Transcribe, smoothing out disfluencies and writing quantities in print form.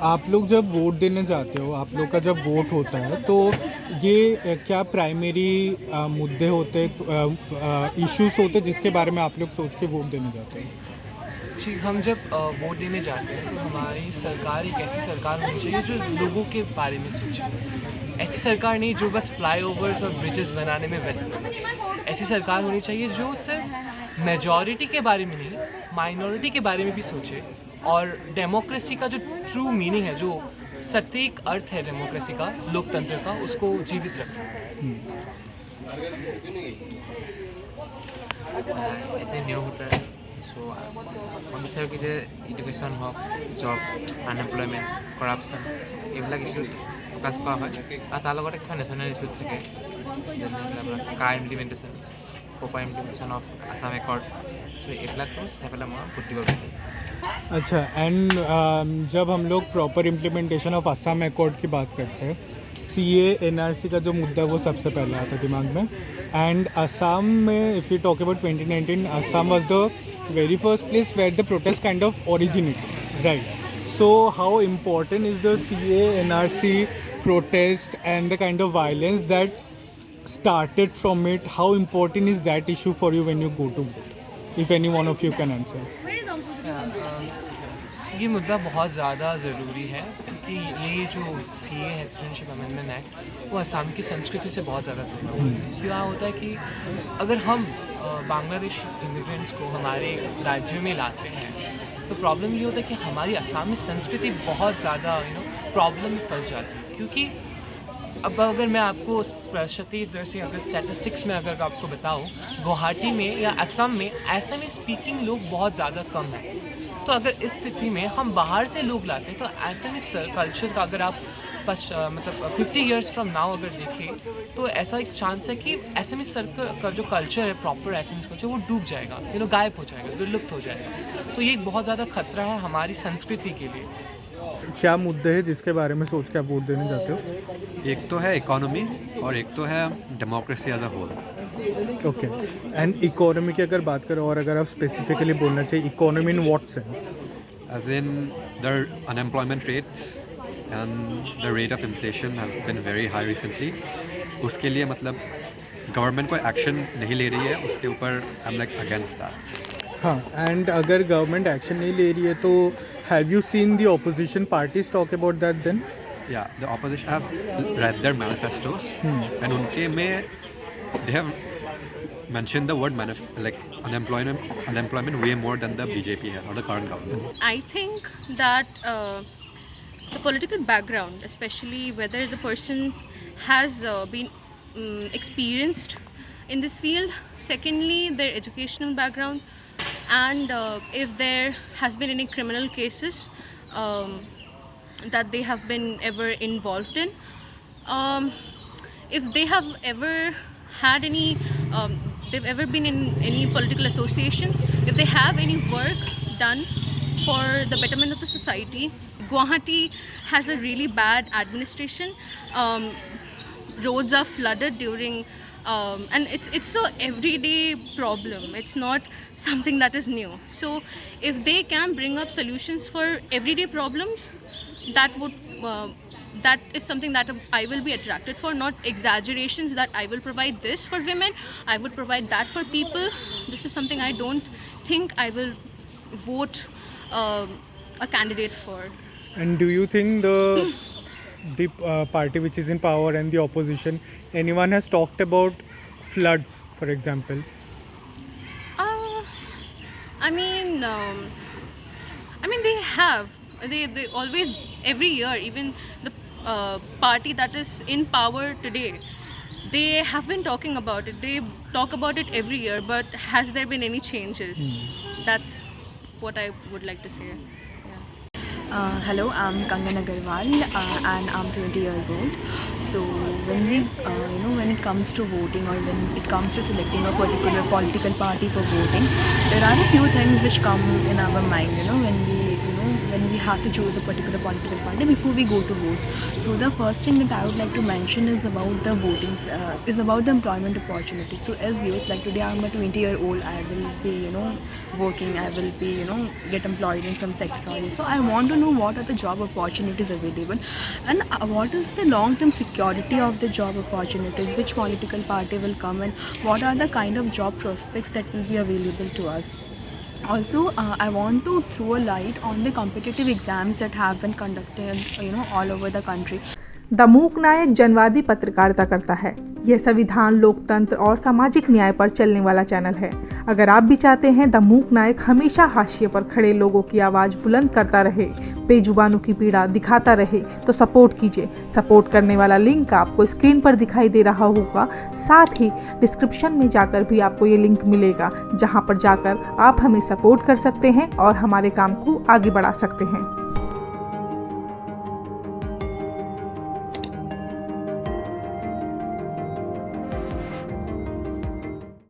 आप लोग जब वोट देने जाते हो, आप लोग का जब वोट होता है तो ये क्या प्राइमरी मुद्दे होते इश्यूज होते जिसके बारे में आप लोग सोच के वोट देने जाते हो? जी, हम जब वोट देने जाते हैं तो हमारी सरकार एक ऐसी सरकार होनी चाहिए जो लोगों के बारे में सोचे। ऐसी सरकार नहीं जो बस फ्लाईओवर्स और ब्रिजेस बनाने में व्यस्त है। ऐसी सरकार होनी चाहिए जो सिर्फ मेजॉरिटी के बारे में नहीं, माइनॉरिटी के बारे में भी सोचे और डेमोक्रेसी का जो ट्रू मीनिंग है, जो सटीक अर्थ है डेमोक्रेसी का, लोकतंत्र का, उसको जीवित रखे। এতে নিয়োগ ভোটার সো আমি বিচাৰোঁ কি যে এডুকেশ্যন হওক, জব, আনএমপ্লয়মেণ্ট, কৰাপশ্যন এইবিলাক ইছ্যুত ফ'কাছ কৰা হয় আৰু তাৰ লগতে কিছুমান নেশ্যনেল ইছ্যুজ থাকে যেনে আপোনাৰ কাৰ implementation, proper implementation of Assam accord. চ' এইবিলাকো চাই পেলাই মই ভোট দিব বিচাৰোঁ। अच्छा, एंड जब हम लोग proper implementation of Assam accord की बात करते हैं, सीए एनआरसी का जो मुद्दा है वो सबसे पहले आता है दिमाग में। एंड असम में if you talk about 2019, Assam was the very first place where the protest kind of originated, right? So how important is the CA NRC protest and the kind of violence that started from it? How important is that issue for you when you go to vote? If any one of you can answer. ये मुद्दा बहुत ज़्यादा ज़रूरी है क्योंकि ये जो सी ए है, सिटीजनशिप अमेंडमेंट एक्ट, वो असम की संस्कृति से बहुत ज़्यादा जुड़ा हुआ है। क्या होता है कि अगर हम बांग्लादेशी इमिग्रेंट्स को हमारे राज्य में लाते हैं तो प्रॉब्लम ये होता है कि हमारी असमी संस्कृति बहुत ज़्यादा प्रॉब्लम में फंस जाती है। क्योंकि अब अगर मैं आपको उस प्रतिशत दर से अगर स्टैटिस्टिक्स में अगर आपको बताऊं, गुवाहाटी में या असम में असमी स्पीकिंग लोग बहुत ज़्यादा कम हैं। तो अगर इस स्थिति में हम बाहर से लोग लाते हैं तो असमी कल्चर का अगर आप मतलब 50 इयर्स फ्रॉम नाउ अगर देखें तो ऐसा एक चांस है कि असमी का जो कल्चर है, प्रॉपर असमी कल्चर, वो डूब जाएगा, गायब हो जाएगा, दुर्लुप्त हो जाएगा। तो ये एक बहुत ज़्यादा खतरा है हमारी संस्कृति के लिए। क्या मुद्दे हैं जिसके बारे में सोच के आप वोट देने जाते हो? एक तो है इकोनॉमी और एक तो है democracy as a whole. Okay, and economy की अगर बात करें और अगर आप स्पेसिफिकली बोलना चाहिए, economy in what sense? As in the unemployment rate and the rate of inflation have been very high recently. उसके लिए मतलब गवर्नमेंट कोई एक्शन नहीं ले रही है, उसके ऊपर I am like against that. हाँ, एंड अगर गवर्नमेंट एक्शन नहीं ले रही है तो have you seen the opposition parties talk about that then? या the opposition have read their manifestos and उनके में they have mentioned the word like unemployment way more than the BJP or the current government. I think that the political background, especially whether the person has been experienced in this field, secondly their educational background, and if there has been any criminal cases that they have been ever involved in, if they have ever had any they've ever been in any political associations, if they have any work done for the betterment of the society. Guwahati has a really bad administration. Roads are flooded during and it's a everyday problem. It's not something that is new. So if they can bring up solutions for everyday problems, that is something that I will be attracted for, not exaggerations that I will provide this for women, I would provide that for people. This is something I don't think I will vote a candidate for. And do you think the party which is in power and the opposition, anyone has talked about floods, for example? I mean they have. They always, every year, even the party that is in power today, they have been talking about it. They talk about it every year, but has there been any changes? That's what I would like to say. Hello, I'm Kangan Agarwal and I'm 20 years old. So when we, when it comes to voting or when it comes to selecting a particular political party for voting, there are a few things which come in our mind, when we have to choose a particular political party before we go to vote. So the first thing that I would like to mention is about the voting, is about the employment opportunity. So as youth, like today I'm a 20-year-old, I will be, working, I will be, get employed in some sector. So I want to know what are the job opportunities available, and what is the long-term security of the job opportunities, which political party will come, and what are the kind of job prospects that will be available to us. Also, I want to throw a light on the competitive exams that have been conducted, all over the country. The मूक नायक जनवादी पत्रकारिता करता है। यह संविधान, लोकतंत्र और सामाजिक न्याय पर चलने वाला चैनल है। अगर आप भी चाहते हैं द मूक नायक हमेशा हाशिए पर खड़े लोगों की आवाज़ बुलंद करता रहे, बेजुबानों की पीड़ा दिखाता रहे, तो सपोर्ट कीजिए। सपोर्ट करने वाला लिंक आपको स्क्रीन पर दिखाई दे रहा होगा। साथ ही डिस्क्रिप्शन में जाकर भी आपको ये लिंक मिलेगा, जहाँ पर जाकर आप हमें सपोर्ट कर सकते हैं और हमारे काम को आगे बढ़ा सकते हैं।